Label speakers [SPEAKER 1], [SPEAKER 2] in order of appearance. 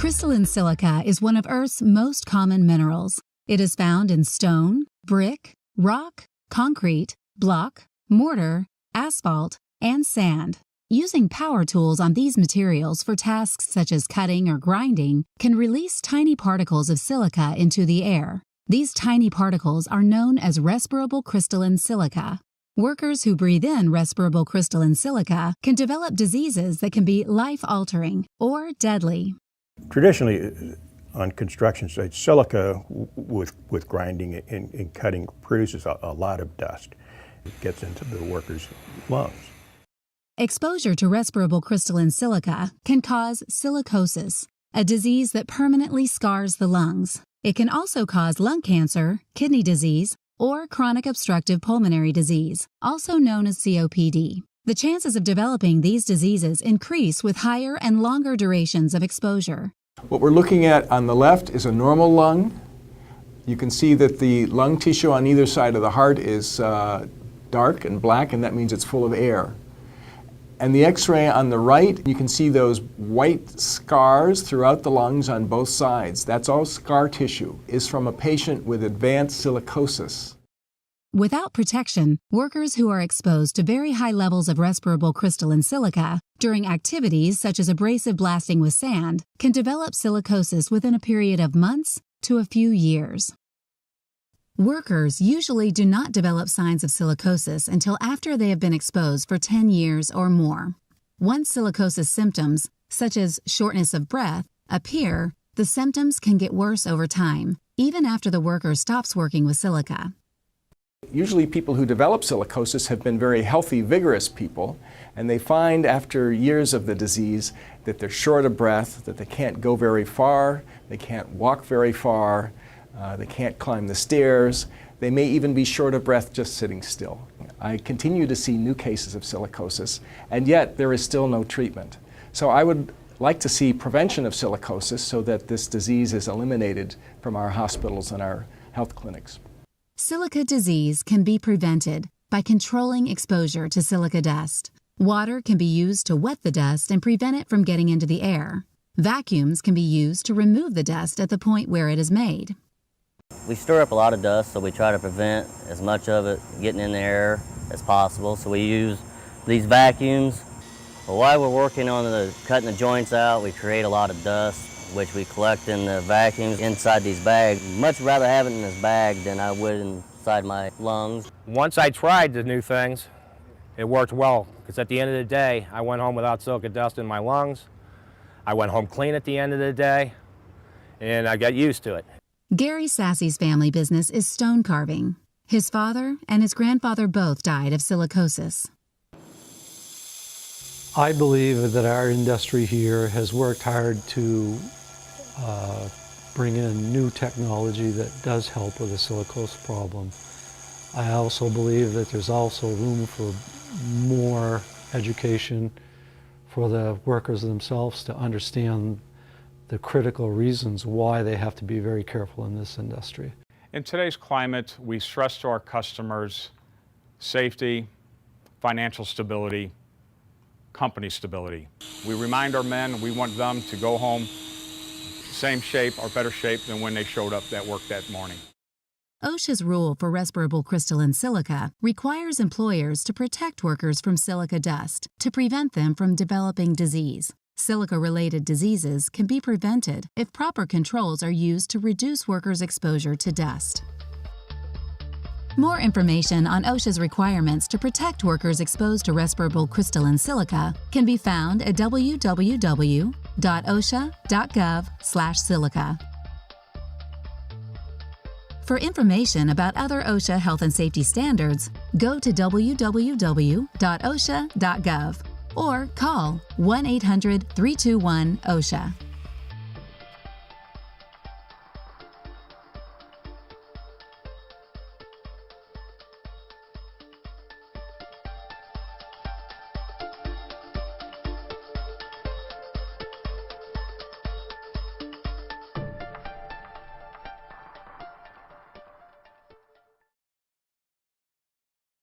[SPEAKER 1] Crystalline silica is one of Earth's most common minerals. It is found in stone, brick, rock, concrete, block, mortar, asphalt, and sand. Using power tools on these materials for tasks such as cutting or grinding can release tiny particles of silica into the air. These tiny particles are known as respirable crystalline silica. Workers who breathe in respirable crystalline silica can develop diseases that can be life-altering or deadly.
[SPEAKER 2] Traditionally, on construction sites, silica with grinding and cutting produces a lot of dust. It gets into the workers' lungs.
[SPEAKER 1] Exposure to respirable crystalline silica can cause silicosis, a disease that permanently scars the lungs. It can also cause lung cancer, kidney disease, or chronic obstructive pulmonary disease, also known as COPD. The chances of developing these diseases increase with higher and longer durations of exposure.
[SPEAKER 3] What we're looking at on the left is a normal lung. You can see that the lung tissue on either side of the heart is dark and black, and that means it's full of air. And the X-ray on the right, you can see those white scars throughout the lungs on both sides. That's all scar tissue. Is from a patient with advanced silicosis.
[SPEAKER 1] Without protection, workers who are exposed to very high levels of respirable crystalline silica during activities such as abrasive blasting with sand can develop silicosis within a period of months to a few years. Workers usually do not develop signs of silicosis until after they have been exposed for 10 years or more. Once silicosis symptoms, such as shortness of breath, appear, the symptoms can get worse over time, even after the worker stops working with silica.
[SPEAKER 3] Usually people who develop silicosis have been very healthy, vigorous people, and they find after years of the disease that they're short of breath, that they can't go very far, they can't walk very far, they can't climb the stairs. They may even be short of breath just sitting still. I continue to see new cases of silicosis, and yet there is still no treatment. So I would like to see prevention of silicosis so that this disease is eliminated from our hospitals and our health clinics.
[SPEAKER 1] Silica disease can be prevented by controlling exposure to silica dust. Water can be used to wet the dust and prevent it from getting into the air. Vacuums can be used to remove the dust at the point where it is made.
[SPEAKER 4] We stir up a lot of dust, so we try to prevent as much of it getting in the air as possible. So we use these vacuums. But while we're working on cutting the joints out, we create a lot of dust, which we collect in the vacuums inside these bags. Much rather have it in this bag than I would inside my lungs.
[SPEAKER 5] Once I tried the new things, it worked well, because at the end of the day, I went home without silica dust in my lungs. I went home clean at the end of the day, and I got used to it.
[SPEAKER 1] Gary Sasse's family business is stone carving. His father and his grandfather both died of silicosis.
[SPEAKER 6] I believe that our industry here has worked hard to bring in new technology that does help with the silicosis problem. I also believe that there's also room for more education for the workers themselves to understand the critical reasons why they have to be very careful in this industry.
[SPEAKER 7] In today's climate, we stress to our customers safety, financial stability, company stability. We remind our men we want them to go home same shape or better shape than when they showed up at work that morning.
[SPEAKER 1] OSHA's rule for respirable crystalline silica requires employers to protect workers from silica dust to prevent them from developing disease. Silica-related diseases can be prevented if proper controls are used to reduce workers' exposure to dust. More information on OSHA's requirements to protect workers exposed to respirable crystalline silica can be found at www.osha.gov/silica. For information about other OSHA health and safety standards, go to www.osha.gov or call 1-800-321-OSHA.